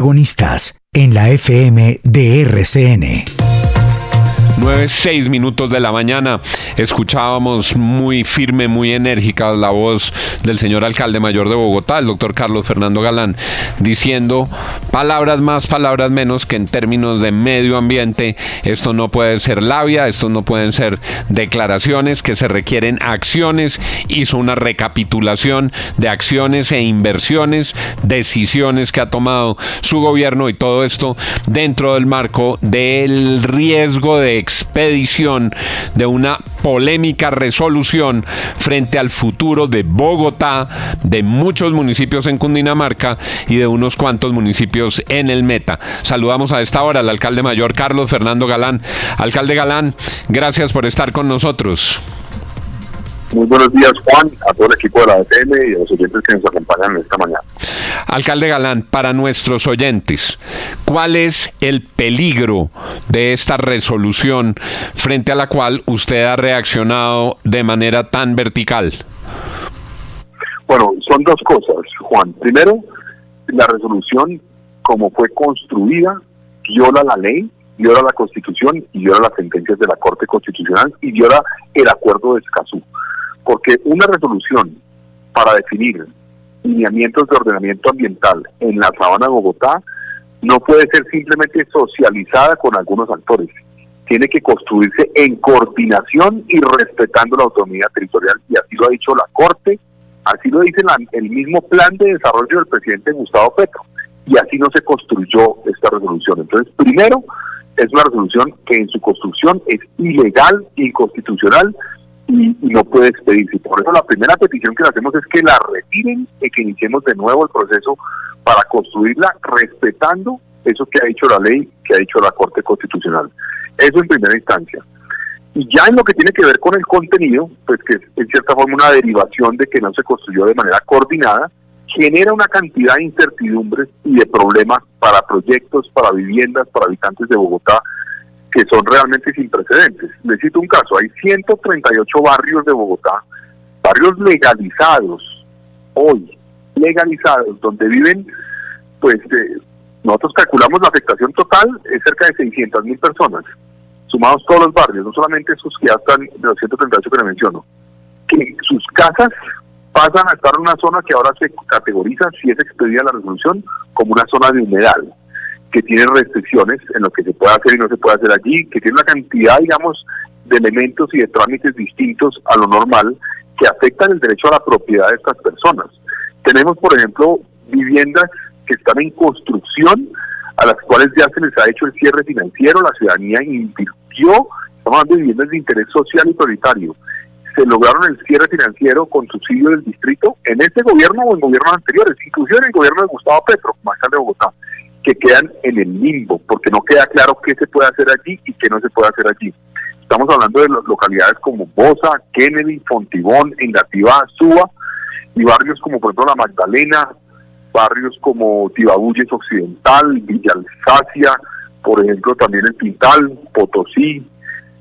Protagonistas en la FM de RCN. 9:06 de la mañana. Escuchábamos muy firme, muy enérgica la voz del señor alcalde mayor de Bogotá, el doctor Carlos Fernando Galán, diciendo palabras más, palabras menos, que en términos de medio ambiente esto no puede ser labia, esto no pueden ser declaraciones, que se requieren acciones. Hizo una recapitulación de acciones e inversiones, decisiones que ha tomado su gobierno, y todo esto dentro del marco del riesgo de expedición de una polémica resolución frente al futuro de Bogotá, de muchos municipios en Cundinamarca y de unos cuantos municipios en el Meta. Saludamos a esta hora al alcalde mayor Carlos Fernando Galán. Alcalde Galán, gracias por estar con nosotros. Muy buenos días, Juan, a todo el equipo de la FM y a los oyentes que nos acompañan esta mañana. Alcalde Galán, para nuestros oyentes, ¿cuál es el peligro de esta resolución frente a la cual usted ha reaccionado de manera tan vertical? Bueno, son dos cosas, Juan. Primero, la resolución, como fue construida, viola la ley, viola la Constitución y viola las sentencias de la Corte Constitucional y viola el Acuerdo de Escazú. Porque una resolución para definir lineamientos de ordenamiento ambiental en la sabana de Bogotá no puede ser simplemente socializada con algunos actores. Tiene que construirse en coordinación y respetando la autonomía territorial, y así lo ha dicho la Corte, así lo dice el mismo plan de desarrollo del presidente Gustavo Petro, y así no se construyó esta resolución. Entonces, primero, es una resolución que en su construcción es ilegal, inconstitucional, y no puede expedirse. Por eso la primera petición que le hacemos es que la retiren y que iniciemos de nuevo el proceso para construirla respetando eso que ha dicho la ley, que ha dicho la Corte Constitucional. Eso en primera instancia. Y ya en lo que tiene que ver con el contenido, pues que es en cierta forma una derivación de que no se construyó de manera coordinada, genera una cantidad de incertidumbres y de problemas para proyectos, para viviendas, para habitantes de Bogotá, que son realmente sin precedentes. Les cito un caso: hay 138 barrios de Bogotá, barrios legalizados, hoy, legalizados, donde viven, pues, nosotros calculamos la afectación total, es cerca de 600.000 personas, sumados todos los barrios, no solamente esos que ya están de los 138 que le menciono, que sus casas pasan a estar en una zona que ahora se categoriza, si es expedida la resolución, como una zona de humedal, que tiene restricciones en lo que se puede hacer y no se puede hacer allí, que tiene una cantidad, digamos, de elementos y de trámites distintos a lo normal que afectan el derecho a la propiedad de estas personas. Tenemos, por ejemplo, viviendas que están en construcción, a las cuales ya se les ha hecho el cierre financiero, la ciudadanía invirtió, estamos hablando de viviendas de interés social y prioritario. Se lograron el cierre financiero con subsidio del distrito en este gobierno o en gobiernos anteriores, inclusive en el gobierno de Gustavo Petro, como alcalde de Bogotá, que quedan en el limbo, porque no queda claro qué se puede hacer allí y qué no se puede hacer allí. Estamos hablando de localidades como Bosa, Kennedy, Fontibón, Engativá, Suba, y barrios como, por ejemplo, La Magdalena, barrios como Tibabuyes Occidental, Villa Alsacia, por ejemplo, también el Pintal, Potosí,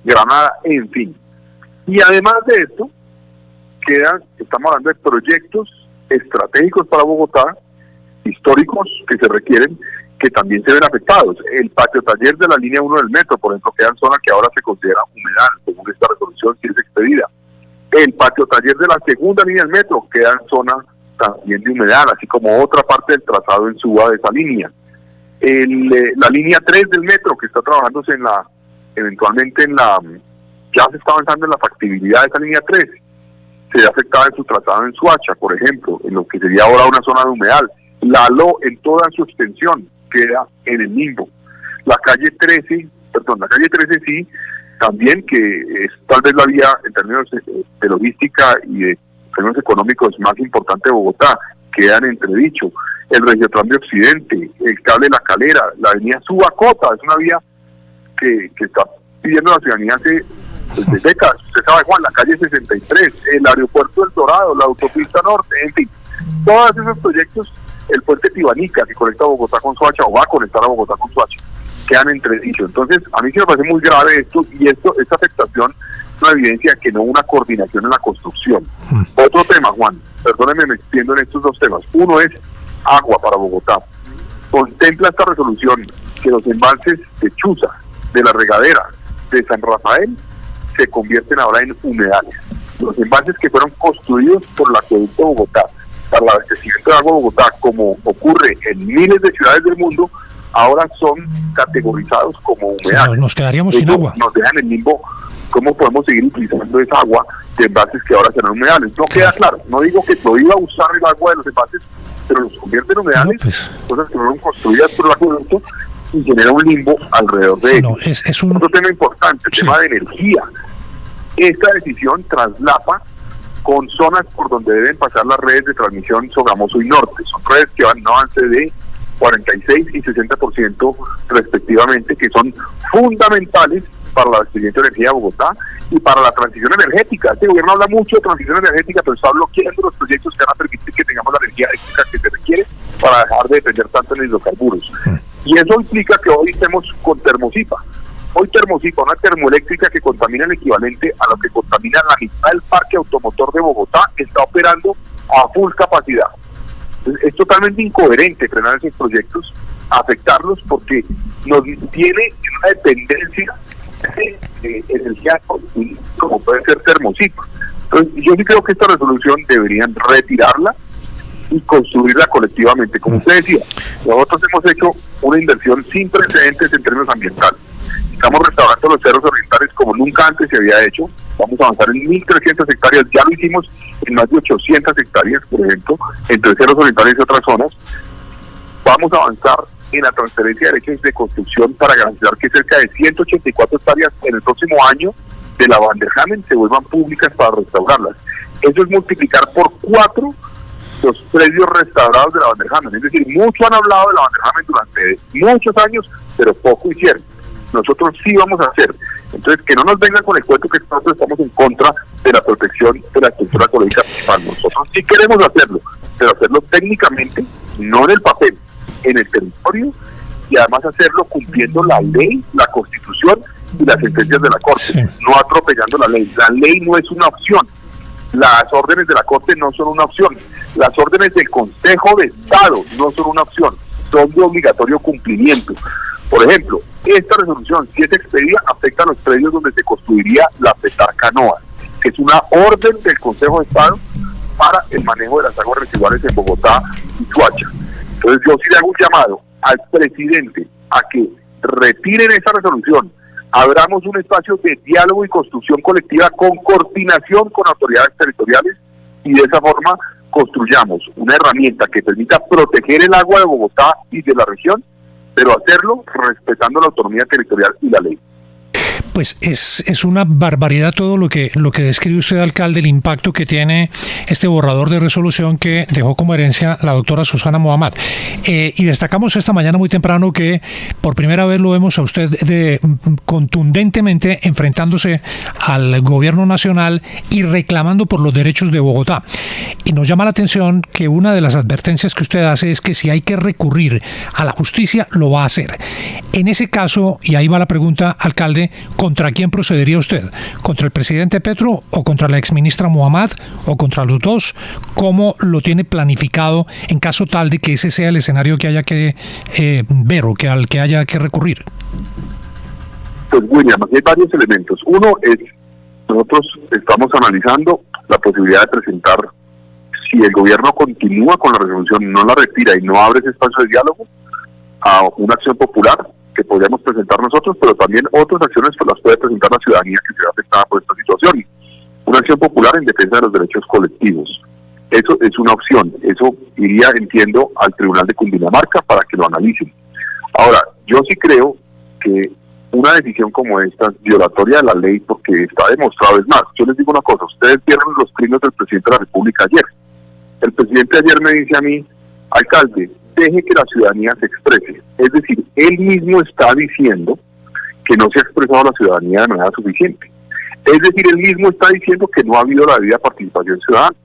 Granada, en fin. Y además de esto, estamos hablando de proyectos estratégicos para Bogotá, históricos que se requieren, que también se ven afectados. El patio taller de la línea 1 del metro, por ejemplo, queda en zona que ahora se considera humedal, según esta resolución, si es expedida. El patio taller de la segunda línea del metro queda en zona también de humedal, así como otra parte del trazado en Suba de esa línea. La línea 3 del metro, que está trabajándose ya se está avanzando en la factibilidad de esa línea 3, se ve afectada en su trazado en Suacha, por ejemplo, en lo que sería ahora una zona de humedal. La ALO en toda su extensión queda en el limbo. La calle 13 sí, también, que es tal vez la vía en términos de logística y de términos económicos más importante de Bogotá, queda en entredicho. El Regiotrán de Occidente, el cable de La Calera, la avenida Subacota, es una vía que está pidiendo la ciudadanía hace décadas. Usted sabe, Juan, la calle 63, el aeropuerto del Dorado, la autopista norte, en fin, todos esos proyectos, el puente Tibanica, que conecta a Bogotá con Soacha, o va a conectar a Bogotá con Soacha, quedan entredichos. Entonces, a mí sí me parece muy grave esto, y esta afectación es una evidencia de que no hubo una coordinación en la construcción. Otro tema, Juan, perdóneme, me extiendo en estos dos temas. Uno es agua para Bogotá. Contempla esta resolución que los embalses de Chuza, de La Regadera, de San Rafael, se convierten ahora en humedales. Los embalses que fueron construidos por el Acueducto de Bogotá para el abastecimiento de agua de Bogotá, como ocurre en miles de ciudades del mundo, ahora son categorizados como humedales. Sí, nos quedaríamos sin agua. Nos dejan en limbo cómo podemos seguir utilizando esa agua de embalses que ahora serán humedales. No queda claro, no digo que prohíba usar el agua de los embalses, pero los convierte en humedales, cosas que fueron construidas por el acueducto y genera un limbo alrededor de ellos. Es un otro tema importante, el tema de energía. Esta decisión traslapa con zonas por donde deben pasar las redes de transmisión Sogamoso y Norte. Son redes que van a un avance de 46 y 60% respectivamente, que son fundamentales para el abastecimiento de energía de Bogotá y para la transición energética. Este gobierno habla mucho de transición energética, pero está bloqueando los proyectos que van a permitir que tengamos la energía eléctrica que se requiere para dejar de depender tanto en hidrocarburos. Y eso implica que hoy estemos con Termosipa. Hoy Termosipa, una termoeléctrica que contamina el equivalente a lo que contamina la mitad del parque automotor de Bogotá, está operando a full capacidad. Entonces, es totalmente incoherente frenar esos proyectos, afectarlos, porque nos tiene en una dependencia de energía como puede ser Termosipa. Entonces, yo sí creo que esta resolución deberían retirarla y construirla colectivamente. Como usted decía, nosotros hemos hecho una inversión sin precedentes en términos ambientales. Estamos restaurando los cerros orientales como nunca antes se había hecho. Vamos a avanzar en 1.300 hectáreas. Ya lo hicimos en más de 800 hectáreas, por ejemplo, entre cerros orientales y otras zonas. Vamos a avanzar en la transferencia de derechos de construcción para garantizar que cerca de 184 hectáreas en el próximo año de la Van der Hamen se vuelvan públicas para restaurarlas. Eso es multiplicar por 4 los predios restaurados de la Van der Hamen. Es decir, mucho han hablado de la Van der Hamen durante muchos años, pero poco hicieron. Nosotros sí vamos a hacer. Entonces, que no nos vengan con el cuento que nosotros estamos en contra de la protección de la estructura ecológica principal. Nosotros sí queremos hacerlo, pero hacerlo técnicamente, no en el papel, en el territorio, y además hacerlo cumpliendo la ley, la Constitución y las sentencias de la Corte, sí, no atropellando la ley. La ley no es una opción. Las órdenes de la Corte no son una opción. Las órdenes del Consejo de Estado no son una opción. Son de obligatorio cumplimiento. Por ejemplo, esta resolución, si es expedida, afecta a los predios donde se construiría la Petarcanoa, que es una orden del Consejo de Estado para el manejo de las aguas residuales en Bogotá y Soacha. Entonces yo sí le hago un llamado al presidente a que retiren esa resolución, abramos un espacio de diálogo y construcción colectiva con coordinación con autoridades territoriales y de esa forma construyamos una herramienta que permita proteger el agua de Bogotá y de la región, pero hacerlo respetando la autonomía territorial y la ley. Pues es una barbaridad todo lo que describe usted, alcalde, el impacto que tiene este borrador de resolución que dejó como herencia la doctora Susana Mohammad. Y destacamos esta mañana muy temprano que por primera vez lo vemos a usted contundentemente enfrentándose al gobierno nacional y reclamando por los derechos de Bogotá. Y nos llama la atención que una de las advertencias que usted hace es que si hay que recurrir a la justicia, lo va a hacer. En ese caso, y ahí va la pregunta, alcalde, ¿contra quién procedería usted? ¿Contra el presidente Petro o contra la exministra Mohammad o contra los dos? ¿Cómo lo tiene planificado en caso tal de que ese sea el escenario que haya que ver o que al que haya que recurrir? Pues William, hay varios elementos. Uno es, nosotros estamos analizando la posibilidad de presentar, si el gobierno continúa con la resolución, no la retira y no abre ese espacio de diálogo, a una acción popular que podríamos presentar nosotros, pero también otras acciones que las puede presentar la ciudadanía que se ve afectada por esta situación. Una acción popular en defensa de los derechos colectivos. Eso es una opción. Eso iría, entiendo, al Tribunal de Cundinamarca para que lo analicen. Ahora, yo sí creo que una decisión como esta es violatoria de la ley porque está demostrado. Es más, yo les digo una cosa, ustedes vieron los trinos del presidente de la República ayer. El presidente ayer me dice a mí, alcalde, deje que la ciudadanía se exprese. Es decir, él mismo está diciendo que no se ha expresado la ciudadanía de manera suficiente. Es decir, él mismo está diciendo que no ha habido la debida participación ciudadana.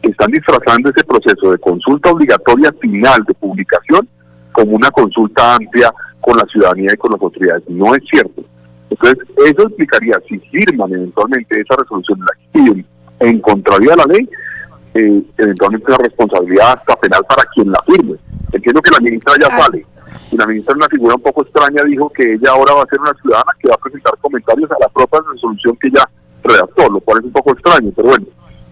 Están disfrazando ese proceso de consulta obligatoria final de publicación como una consulta amplia con la ciudadanía y con las autoridades. No es cierto. Entonces, eso explicaría, si firman eventualmente esa resolución, la piden en contravía de la ley, eventualmente una responsabilidad hasta penal para quien la firme. Entiendo que la ministra ya sale, y la ministra, una figura un poco extraña, dijo que ella ahora va a ser una ciudadana que va a presentar comentarios a la propia resolución que ella redactó, lo cual es un poco extraño, pero bueno,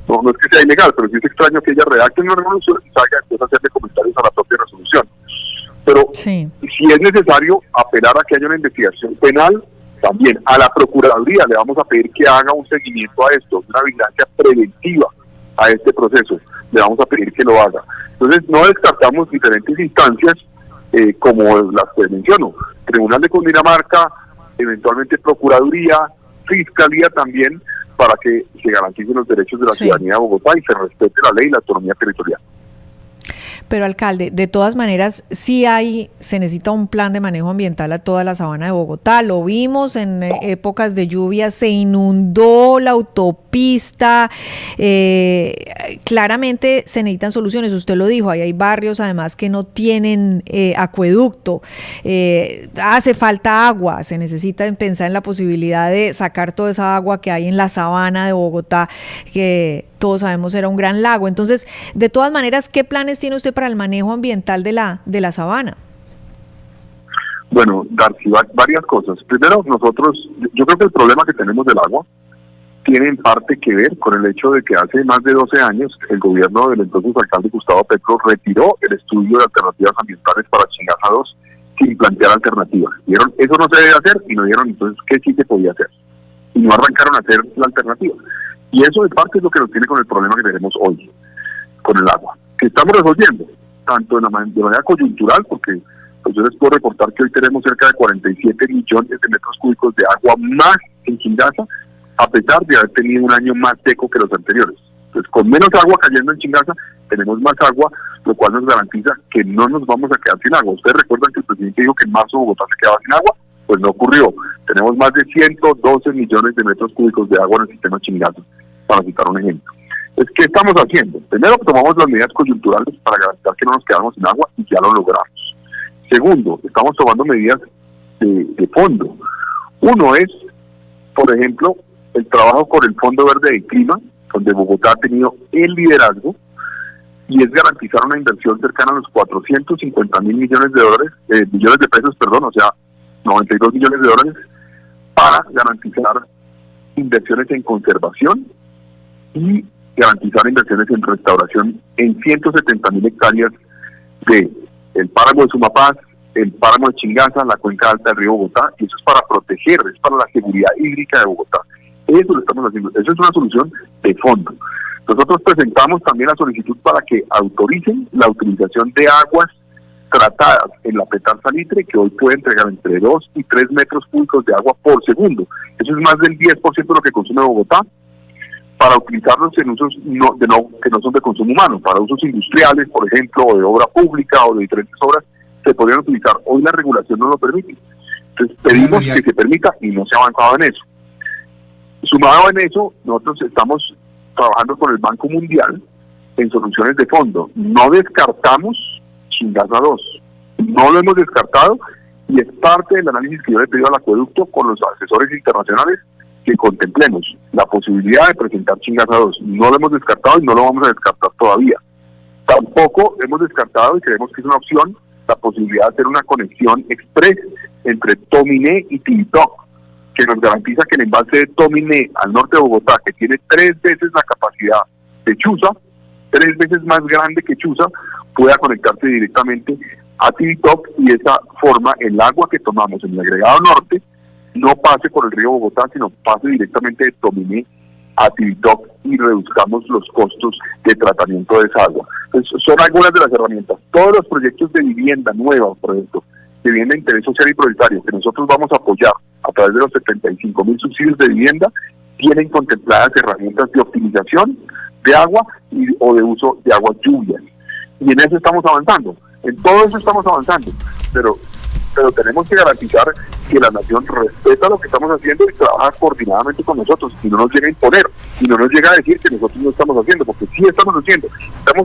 no es que sea ilegal, pero sí es extraño que ella redacte una resolución y salga después a hacerle comentarios a la propia resolución. Pero si es necesario apelar a que haya una investigación penal, también a la Procuraduría le vamos a pedir que haga un seguimiento a esto, una vigilancia preventiva a este proceso, le vamos a pedir que lo haga. Entonces no descartamos diferentes instancias como las que menciono, Tribunal de Cundinamarca, eventualmente Procuraduría, Fiscalía también, para que se garanticen los derechos de la ciudadanía de Bogotá y se respete la ley y la autonomía territorial. Pero, alcalde, de todas maneras, se necesita un plan de manejo ambiental a toda la sabana de Bogotá. Lo vimos en épocas de lluvia, se inundó la autopista. Claramente se necesitan soluciones. Usted lo dijo, ahí hay barrios además que no tienen acueducto. Hace falta agua. Se necesita pensar en la posibilidad de sacar toda esa agua que hay en la sabana de Bogotá, que todos sabemos era un gran lago. Entonces, de todas maneras, ¿qué planes tiene usted para el manejo ambiental de la sabana? Bueno, Darcy, varias cosas. Primero, yo creo que el problema que tenemos del agua tiene en parte que ver con el hecho de que hace más de 12 años el gobierno del entonces alcalde Gustavo Petro retiró el estudio de alternativas ambientales para Chingaza 2 sin plantear alternativas. Dijeron, eso no se debe hacer, y nos dieron entonces qué sí se podía hacer. Y no arrancaron a hacer la alternativa. Y eso de parte es lo que nos tiene con el problema que tenemos hoy, con el agua, que estamos resolviendo, tanto de manera coyuntural, porque pues yo les puedo reportar que hoy tenemos cerca de 47 millones de metros cúbicos de agua más en Chingaza, a pesar de haber tenido un año más seco que los anteriores. Entonces, con menos agua cayendo en Chingaza, tenemos más agua, lo cual nos garantiza que no nos vamos a quedar sin agua. Ustedes recuerdan que el presidente dijo que en marzo Bogotá se quedaba sin agua, pues no ocurrió. Tenemos más de 112 millones de metros cúbicos de agua en el sistema Chingaza, para citar un ejemplo. ¿Qué estamos haciendo? Primero, tomamos las medidas coyunturales para garantizar que no nos quedamos sin agua, y ya lo logramos. Segundo, estamos tomando medidas de fondo. Uno es, por ejemplo, el trabajo con el Fondo Verde del Clima, donde Bogotá ha tenido el liderazgo, y es garantizar una inversión cercana a los 450 mil millones de pesos, o sea, 92 millones de dólares, para garantizar inversiones en conservación y garantizar inversiones en restauración en 170.000 hectáreas de el páramo de Sumapaz, el páramo de Chingaza, la cuenca alta del río Bogotá, y eso es para proteger, es para la seguridad hídrica de Bogotá. Eso lo estamos haciendo, eso es una solución de fondo. Nosotros presentamos también la solicitud para que autoricen la utilización de aguas tratadas en la Petar Salitre, que hoy puede entregar entre 2 y 3 metros cúbicos de agua por segundo. Eso es más del 10% de lo que consume Bogotá, para utilizarlos en usos que no son de consumo humano, para usos industriales, por ejemplo, o de obra pública o de diferentes obras, se podrían utilizar. Hoy la regulación no lo permite. Entonces pedimos que se permita y no se ha avanzado en eso. Sumado en eso, nosotros estamos trabajando con el Banco Mundial en soluciones de fondo. No descartamos Chingaza 2, no lo hemos descartado, y es parte del análisis que yo le he pedido al acueducto con los asesores internacionales, que contemplemos la posibilidad de presentar Chingaza 2. No lo hemos descartado y no lo vamos a descartar todavía. Tampoco hemos descartado, y creemos que es una opción, la posibilidad de hacer una conexión express entre Tominé y Tibitoc, que nos garantiza que el embalse de Tominé al norte de Bogotá, que tiene 3 veces la capacidad de Chuza, 3 veces más grande que Chuza, pueda conectarse directamente a Tibitoc, y de esa forma el agua que tomamos en el agregado norte no pase por el río Bogotá, sino pase directamente de Tominé a Tibitoc, y reduzcamos los costos de tratamiento de esa agua. Entonces, son algunas de las herramientas. Todos los proyectos de vivienda nueva, por ejemplo, de vivienda de interés social y prioritario, que nosotros vamos a apoyar a través de los 75.000 subsidios de vivienda, tienen contempladas herramientas de optimización de agua o de uso de aguas lluvias. Y en eso estamos avanzando. En todo eso estamos avanzando, pero tenemos que garantizar que la nación respeta lo que estamos haciendo y trabaja coordinadamente con nosotros, y no nos llega a imponer, y no nos llega a decir que nosotros no estamos haciendo, porque sí estamos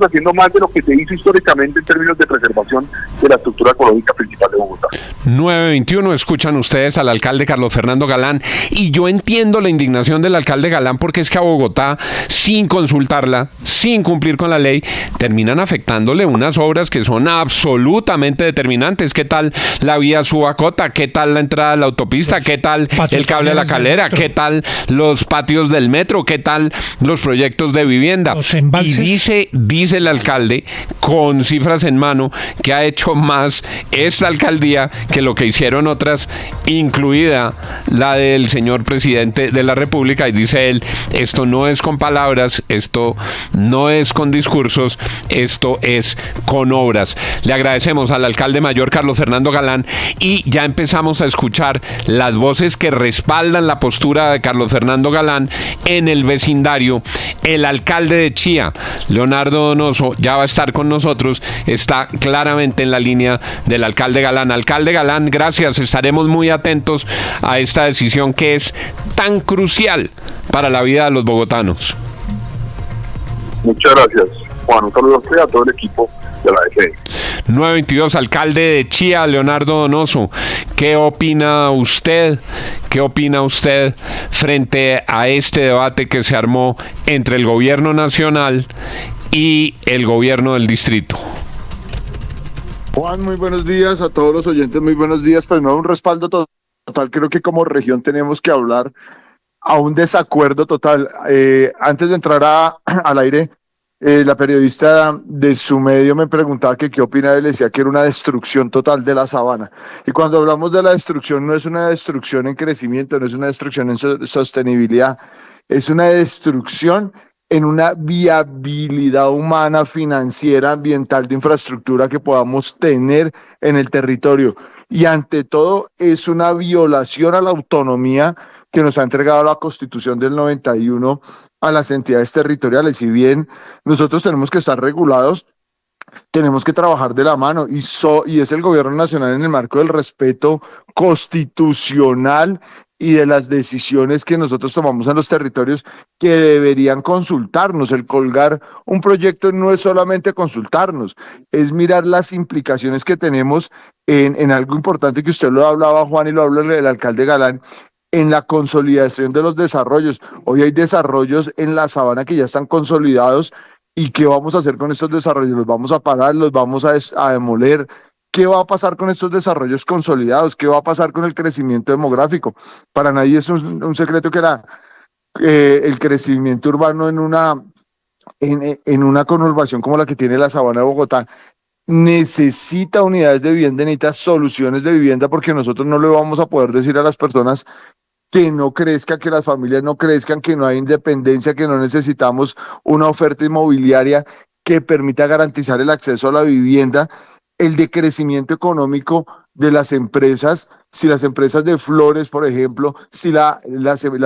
haciendo más de lo que se hizo históricamente en términos de preservación de la estructura ecológica principal de Bogotá. 9:21, escuchan ustedes al alcalde Carlos Fernando Galán, y yo entiendo la indignación del alcalde Galán, porque es que a Bogotá, sin consultarla, sin cumplir con la ley, terminan afectándole unas obras que son absolutamente determinantes. ¿Qué tal la vía Subacota? ¿Qué tal la entrada a la autopista? ¿Qué tal el cable a la calera? ¿Qué tal los patios del metro? ¿Qué tal los proyectos de vivienda? Y dice el alcalde, con cifras en mano, que ha hecho más esta alcaldía que lo que hicieron otras, incluida la del señor presidente de la República. Y dice él, esto no es con palabras, esto no es con discursos, esto es con obras. Le agradecemos al alcalde mayor Carlos Fernando Galán, y ya empezamos a escuchar las voces que respaldan la postura de Carlos Fernando Galán en el vecindario. El alcalde de Chía, Leonardo Donoso, ya va a estar con nosotros, está claramente en la línea del alcalde Galán. Alcalde Galán, gracias, estaremos muy atentos a esta decisión que es tan crucial para la vida de los bogotanos. Muchas gracias, Juan. Un saludo a usted y a todo el equipo de la DCN. 9:22, alcalde de Chía, Leonardo Donoso, ¿qué opina usted? ¿Qué opina usted frente a este debate que se armó entre el gobierno nacional y el gobierno del distrito? Juan, muy buenos días a todos los oyentes, muy buenos días. Pues no, un respaldo total, creo que como región tenemos que hablar a un desacuerdo total. Antes de entrar al aire, la periodista de su medio me preguntaba que qué opinaba, y le decía que era una destrucción total de la sabana. Y cuando hablamos de la destrucción, no es una destrucción en crecimiento, no es una destrucción en sostenibilidad, es una destrucción en una viabilidad humana, financiera, ambiental, de infraestructura que podamos tener en el territorio. Y ante todo, es una violación a la autonomía que nos ha entregado la Constitución del 91 a las entidades territoriales. Si bien nosotros tenemos que estar regulados, tenemos que trabajar de la mano, y es el gobierno nacional, en el marco del respeto constitucional y de las decisiones que nosotros tomamos en los territorios, que deberían consultarnos. El colgar un proyecto no es solamente consultarnos, es mirar las implicaciones que tenemos en algo importante que usted lo hablaba, Juan, y lo habla el alcalde Galán, en la consolidación de los desarrollos. Hoy hay desarrollos en la sabana que ya están consolidados, ¿y qué vamos a hacer con estos desarrollos? ¿Los vamos a parar? ¿Los vamos a demoler? ¿Qué va a pasar con estos desarrollos consolidados? ¿Qué va a pasar con el crecimiento demográfico? Para nadie es un secreto que el crecimiento urbano en una conurbación como la que tiene la sabana de Bogotá necesita unidades de vivienda, necesita soluciones de vivienda, porque nosotros no le vamos a poder decir a las personas que no crezcan, que las familias no crezcan, que no hay independencia, que no necesitamos una oferta inmobiliaria que permita garantizar el acceso a la vivienda. El decrecimiento económico de las empresas, si las empresas de flores, por ejemplo, si la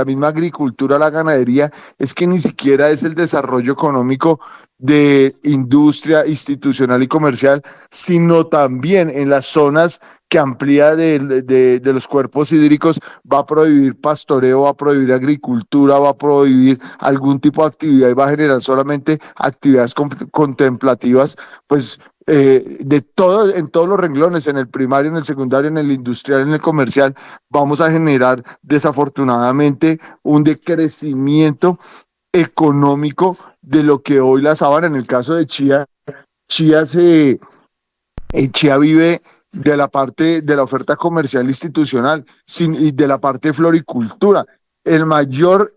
misma agricultura, la ganadería, es que ni siquiera es el desarrollo económico de industria institucional y comercial, sino también en las zonas que amplía de los cuerpos hídricos, va a prohibir pastoreo, va a prohibir agricultura, va a prohibir algún tipo de actividad, y va a generar solamente actividades contemplativas, pues en todos los renglones, en el primario, en el secundario, en el industrial, en el comercial. Vamos a generar desafortunadamente un decrecimiento económico de lo que hoy la sabana. En el caso de Chía, Chía vive de la parte de la oferta comercial institucional y de la parte de floricultura. El mayor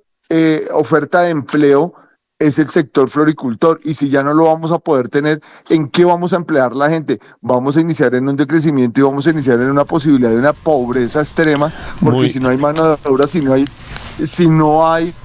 oferta de empleo es el sector floricultor, y si ya no lo vamos a poder tener, ¿en qué vamos a emplear la gente? Vamos a iniciar en un decrecimiento y vamos a iniciar en una posibilidad de una pobreza extrema, porque si no hay mano de obra, si no hay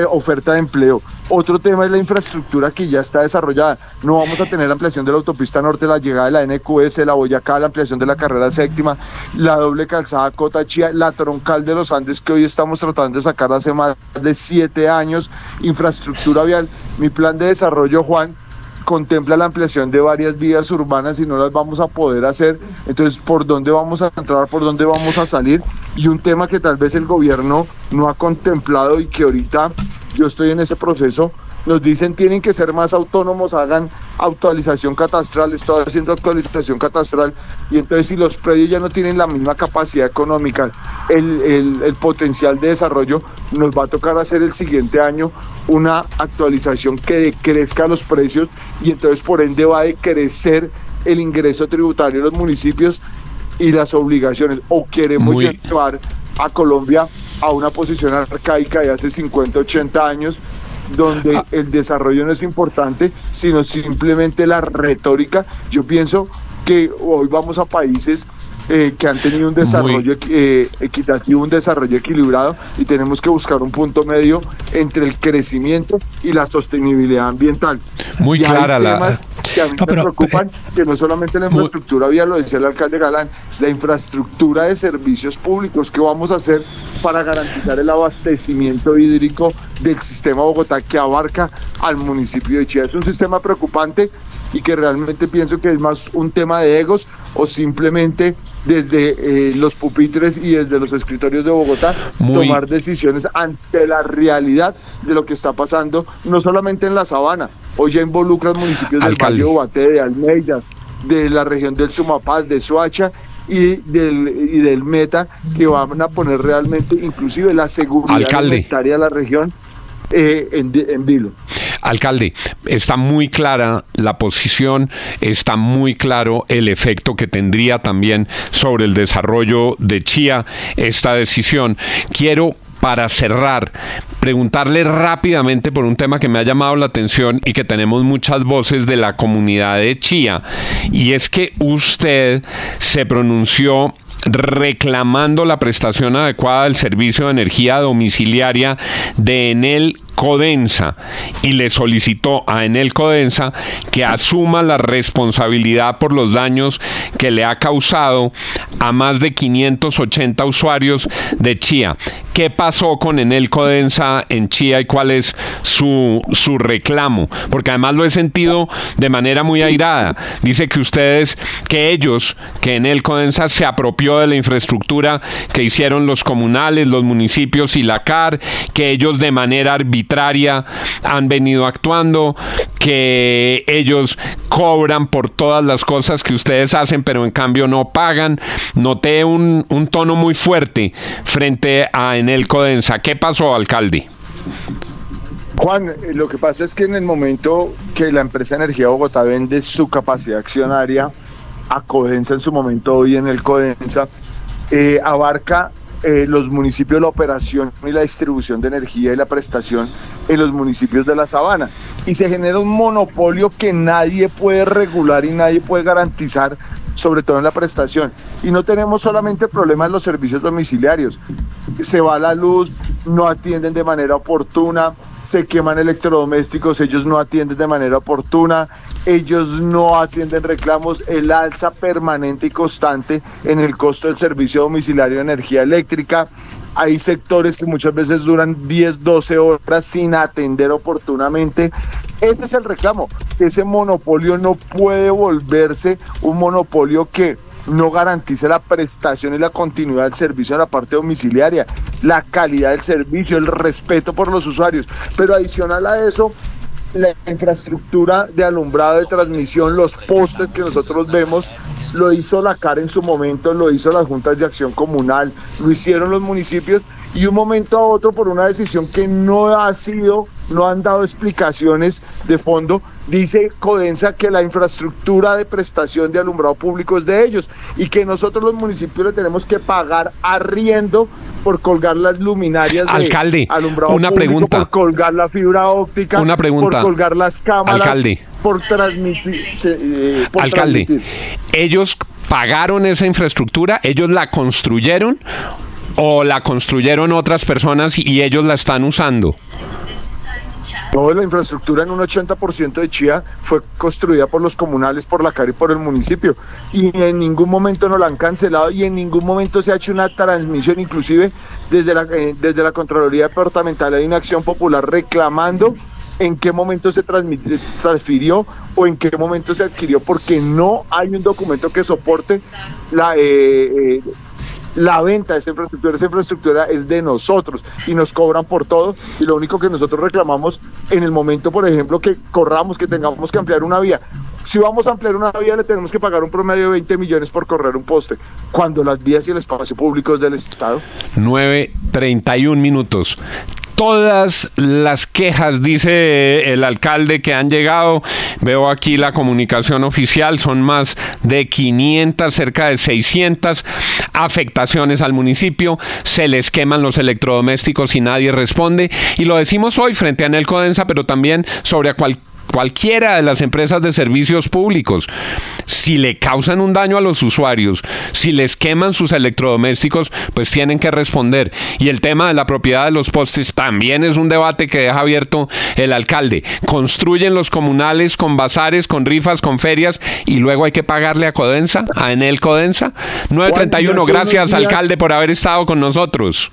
oferta de empleo. Otro tema es la infraestructura que ya está desarrollada. No vamos a tener la ampliación de la autopista norte, la llegada de la NQS, la Boyacá, la ampliación de la carrera séptima, la doble calzada Cota-Chía, la troncal de los Andes, que hoy estamos tratando de sacar hace más de 7 años, infraestructura vial. Mi plan de desarrollo, Juan, contempla la ampliación de varias vías urbanas y no las vamos a poder hacer. Entonces, ¿por dónde vamos a entrar? ¿Por dónde vamos a salir? Y un tema que tal vez el gobierno no ha contemplado y que ahorita yo estoy en ese proceso, nos dicen tienen que ser más autónomos, hagan actualización catastral, estoy haciendo actualización catastral, y entonces si los predios ya no tienen la misma capacidad económica, el potencial de desarrollo, nos va a tocar hacer el siguiente año una actualización que decrezca los precios, y entonces por ende va a decrecer el ingreso tributario de los municipios y las obligaciones, o queremos llevar a Colombia a una posición arcaica de hace 50, 80 años, donde el desarrollo no es importante, sino simplemente la retórica. Yo pienso que hoy vamos a países que han tenido un desarrollo equitativo, un desarrollo equilibrado, y tenemos que buscar un punto medio entre el crecimiento y la sostenibilidad ambiental. Muy y clara hay temas que a mí me preocupan, que no solamente la infraestructura vía, lo decía el alcalde Galán, la infraestructura de servicios públicos. ¿Qué vamos a hacer para garantizar el abastecimiento hídrico del sistema Bogotá, que abarca al municipio de Chía? Es un sistema preocupante y que realmente pienso que es más un tema de egos, o simplemente desde los pupitres y desde los escritorios de Bogotá tomar decisiones ante la realidad de lo que está pasando, no solamente en la Sabana, hoy ya involucra municipios del Valle de Ubaté, de Almeida, de la región del Sumapaz, de Soacha y del Meta, que van a poner realmente inclusive la seguridad alimentaria de la región en vilo. Alcalde, está muy clara la posición, está muy claro el efecto que tendría también sobre el desarrollo de Chía esta decisión. Quiero, para cerrar, preguntarle rápidamente por un tema que me ha llamado la atención y que tenemos muchas voces de la comunidad de Chía, y es que usted se pronunció reclamando la prestación adecuada del servicio de energía domiciliaria de Enel Codensa, y le solicitó a Enel Codensa que asuma la responsabilidad por los daños que le ha causado a más de 580 usuarios de Chía. ¿Qué pasó con Enel Codensa en Chía y cuál es su reclamo? Porque además lo he sentido de manera muy airada. Dice que Enel Codensa se apropió de la infraestructura que hicieron los comunales, los municipios y la CAR, que ellos de manera arbitraria han venido actuando, que ellos cobran por todas las cosas que ustedes hacen, pero en cambio no pagan. Noté un tono muy fuerte frente a Enel Codensa. ¿Qué pasó, alcalde? Juan, lo que pasa es que en el momento que la empresa Energía Bogotá vende su capacidad accionaria a Codensa, en su momento hoy Enel Codensa, abarca los municipios, la operación y la distribución de energía y la prestación en los municipios de la Sabana, y se genera un monopolio que nadie puede regular y nadie puede garantizar, sobre todo en la prestación. Y no tenemos solamente problemas en los servicios domiciliarios, se va la luz, no atienden de manera oportuna, se queman electrodomésticos, ellos no atienden de manera oportuna, ellos no atienden reclamos, el alza permanente y constante en el costo del servicio domiciliario de energía eléctrica. Hay sectores que muchas veces duran 10, 12 horas sin atender oportunamente. Ese es el reclamo, que ese monopolio no puede volverse un monopolio que no garantice la prestación y la continuidad del servicio en la parte domiciliaria, la calidad del servicio, el respeto por los usuarios. Pero adicional a eso, la infraestructura de alumbrado, de transmisión, los postes que nosotros vemos, lo hizo la CAR en su momento, lo hizo las juntas de acción comunal, lo hicieron los municipios, y de un momento a otro, por una decisión que no han dado explicaciones de fondo, dice Codensa que la infraestructura de prestación de alumbrado público es de ellos, y que nosotros los municipios le tenemos que pagar arriendo por colgar las luminarias de alumbrado una público, pregunta, por colgar la fibra óptica, una pregunta, por colgar las cámaras, alcalde, por transmitir. Alcalde, ¿ellos pagaron esa infraestructura? ¿Ellos la construyeron o la construyeron otras personas y ellos la están usando? Toda la infraestructura en un 80% de Chía fue construida por los comunales, por la CAR y por el municipio, y en ningún momento nos la han cancelado, y en ningún momento se ha hecho una transmisión. Inclusive desde la Contraloría Departamental hay una acción popular reclamando en qué momento se transfirió o en qué momento se adquirió, porque no hay un documento que soporte la venta de esa infraestructura. Esa infraestructura es de nosotros y nos cobran por todo, y lo único que nosotros reclamamos en el momento, por ejemplo, que corramos, que tengamos que ampliar una vía. Si vamos a ampliar una vía, le tenemos que pagar un promedio de 20 millones por correr un poste, cuando las vías y el espacio público es del Estado. 9:31 minutos. Todas las quejas, dice el alcalde, que han llegado, veo aquí la comunicación oficial, son más de 500, cerca de 600 afectaciones al municipio, se les queman los electrodomésticos y nadie responde, y lo decimos hoy frente a Enel Codensa, pero también sobre cualquiera de las empresas de servicios públicos. Si le causan un daño a los usuarios, si les queman sus electrodomésticos, pues tienen que responder. Y el tema de la propiedad de los postes también es un debate que deja abierto el alcalde. Construyen los comunales con bazares, con rifas, con ferias, y luego hay que pagarle a Codensa, a Enel Codensa. 9:31, gracias alcalde por haber estado con nosotros.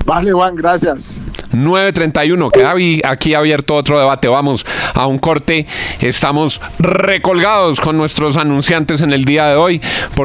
Vale, Juan, gracias. 9:31, queda aquí abierto otro debate. Vamos a un corte. Estamos recolgados con nuestros anunciantes en el día de hoy.